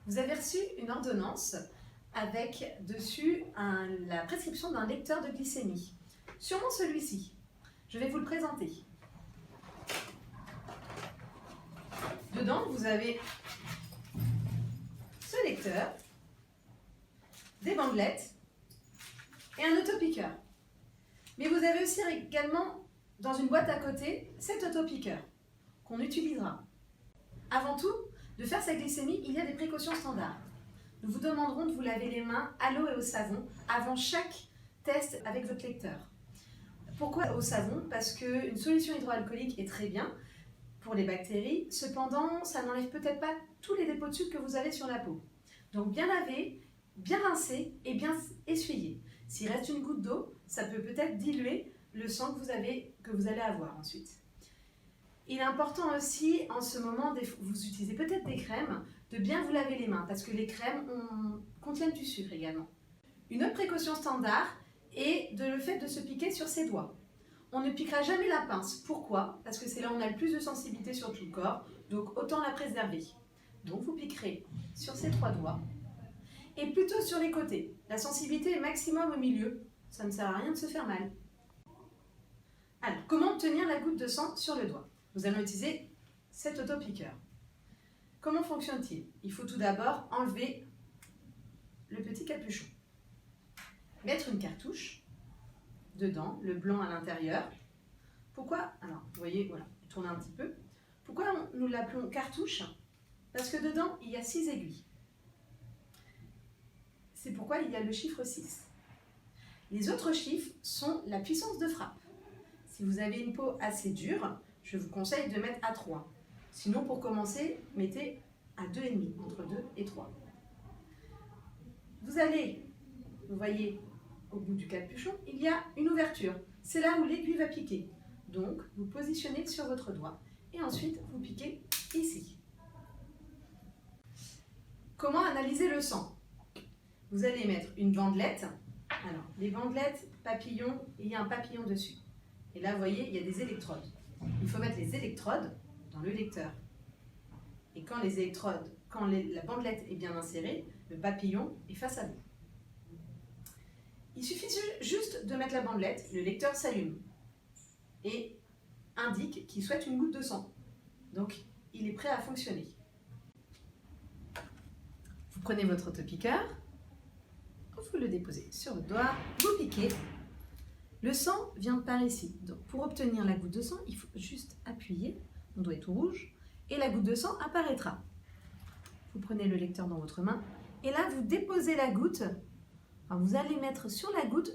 Vous avez reçu une ordonnance avec dessus la prescription d'un lecteur de glycémie. Sûrement celui-ci. Je vais vous le présenter. Dedans, vous avez ce lecteur, des bandelettes et un autopiqueur. Mais vous avez aussi également, dans une boîte à côté, cet autopiqueur qu'on utilisera. Avant tout, de faire sa glycémie, il y a des précautions standards. Nous vous demanderons de vous laver les mains à l'eau et au savon avant chaque test avec votre lecteur. Pourquoi au savon? Parce qu'une solution hydroalcoolique est très bien pour les bactéries, cependant ça n'enlève peut-être pas tous les dépôts de sucre que vous avez sur la peau. Donc bien laver, bien rincer et bien essuyer. S'il reste une goutte d'eau, ça peut peut-être diluer le sang que vous allez avoir ensuite. Il est important aussi, en ce moment, vous utilisez peut-être des crèmes, de bien vous laver les mains, parce que les crèmes contiennent du sucre également. Une autre précaution standard est le fait de se piquer sur ses doigts. On ne piquera jamais la pince. Pourquoi? Parce que c'est là où on a le plus de sensibilité sur tout le corps, donc autant la préserver. Donc vous piquerez sur ces 3 doigts, et plutôt sur les côtés. La sensibilité est maximum au milieu, ça ne sert à rien de se faire mal. Alors, comment obtenir la goutte de sang sur le doigt? Nous allons utiliser cet autopiqueur. Comment fonctionne-t-il? Il faut tout d'abord enlever le petit capuchon. Mettre une cartouche dedans, le blanc à l'intérieur. Pourquoi? Alors, vous voyez, voilà, tournez un petit peu. Pourquoi nous l'appelons cartouche? Parce que dedans, il y a 6 aiguilles. C'est pourquoi il y a le chiffre 6. Les autres chiffres sont la puissance de frappe. Si vous avez une peau assez dure, je vous conseille de mettre à 3. Sinon, pour commencer, mettez à 2,5, entre 2 et 3. Vous voyez, au bout du capuchon, il y a une ouverture. C'est là où l'aiguille va piquer. Donc, vous positionnez sur votre doigt et ensuite, vous piquez ici. Comment analyser le sang? Vous allez mettre une bandelette. Alors, les bandelettes, papillons, il y a un papillon dessus. Et là, vous voyez, il y a des électrodes. Il faut mettre les électrodes dans le lecteur. Et quand la bandelette est bien insérée, le papillon est face à vous. Il suffit juste de mettre la bandelette, le lecteur s'allume et indique qu'il souhaite une goutte de sang. Donc, il est prêt à fonctionner. Vous prenez votre autopiqueur, vous le déposez sur le doigt, vous piquez. Le sang vient par ici. Donc, pour obtenir la goutte de sang, il faut juste appuyer. On doit être rouge. Et la goutte de sang apparaîtra. Vous prenez le lecteur dans votre main. Et là, vous déposez la goutte. Alors, vous allez mettre sur la goutte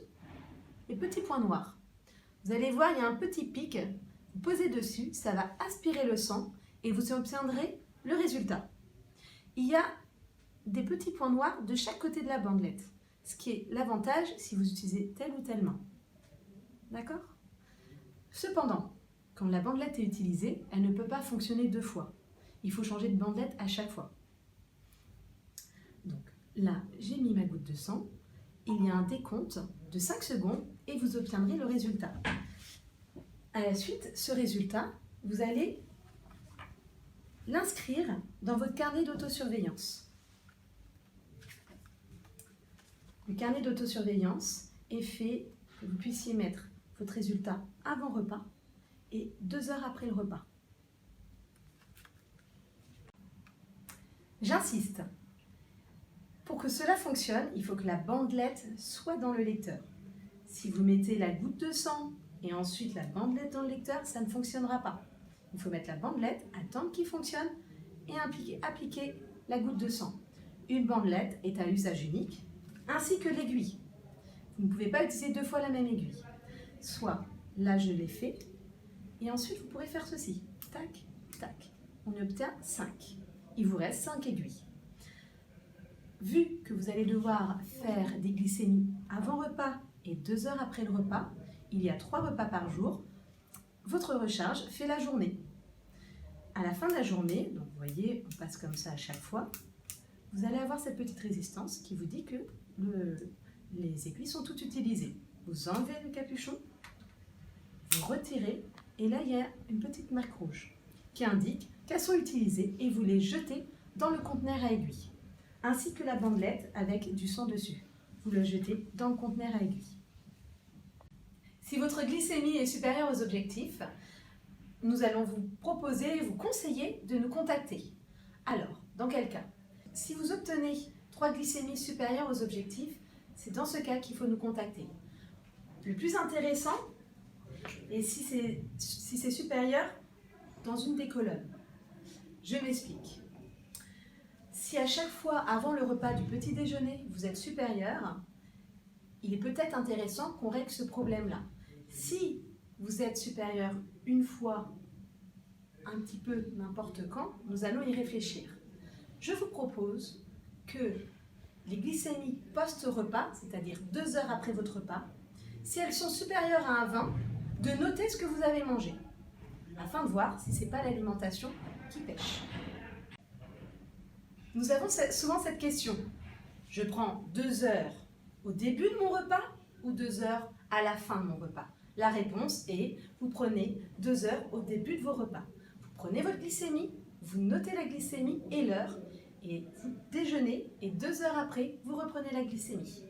les petits points noirs. Vous allez voir, il y a un petit pic. Vous posez dessus. Ça va aspirer le sang. Et vous obtiendrez le résultat. Il y a des petits points noirs de chaque côté de la bandelette. Ce qui est l'avantage si vous utilisez telle ou telle main. D'accord? Cependant, quand la bandelette est utilisée, elle ne peut pas fonctionner 2 fois. Il faut changer de bandelette à chaque fois. Donc là, j'ai mis ma goutte de sang. Il y a un décompte de 5 secondes et vous obtiendrez le résultat. À la suite, ce résultat, vous allez l'inscrire dans votre carnet d'autosurveillance. Le carnet d'autosurveillance est fait que vous puissiez mettre votre résultat avant repas et 2 heures après le repas. J'insiste. Pour que cela fonctionne, il faut que la bandelette soit dans le lecteur. Si vous mettez la goutte de sang et ensuite la bandelette dans le lecteur, ça ne fonctionnera pas. Il faut mettre la bandelette, attendre qu'il fonctionne et appliquer la goutte de sang. Une bandelette est à usage unique, ainsi que l'aiguille. Vous ne pouvez pas utiliser 2 fois la même aiguille. Soit, là je l'ai fait, et ensuite vous pourrez faire ceci. Tac, tac. On obtient 5. Il vous reste 5 aiguilles. Vu que vous allez devoir faire des glycémies avant repas et 2 heures après le repas, il y a 3 repas par jour, votre recharge fait la journée. À la fin de la journée, donc vous voyez, on passe comme ça à chaque fois, vous allez avoir cette petite résistance qui vous dit que les aiguilles sont toutes utilisées. Vous enlevez le capuchon, vous retirez, et là il y a une petite marque rouge qui indique qu'elles sont utilisées et vous les jetez dans le conteneur à aiguilles. ainsi que la bandelette avec du sang dessus. Vous le jetez dans le conteneur à aiguille. Si votre glycémie est supérieure aux objectifs, nous allons vous proposer, vous conseiller de nous contacter. Alors, dans quel cas? Si vous obtenez 3 glycémies supérieures aux objectifs, c'est dans ce cas qu'il faut nous contacter. Le plus intéressant, et si c'est supérieur, dans une des colonnes. Je m'explique. Si à chaque fois, avant le repas du petit déjeuner, vous êtes supérieur, il est peut-être intéressant qu'on règle ce problème-là. Si vous êtes supérieur une fois, un petit peu, n'importe quand, nous allons y réfléchir. Je vous propose que les glycémies post-repas, c'est-à-dire 2 heures après votre repas, si elles sont supérieures à un 20, de noter ce que vous avez mangé, afin de voir si ce n'est pas l'alimentation qui pêche. Nous avons souvent cette question. Je prends 2 heures au début de mon repas ou 2 heures à la fin de mon repas? La réponse est, vous prenez 2 heures au début de vos repas. Vous prenez votre glycémie, vous notez la glycémie et l'heure, et vous déjeunez, et 2 heures après, vous reprenez la glycémie.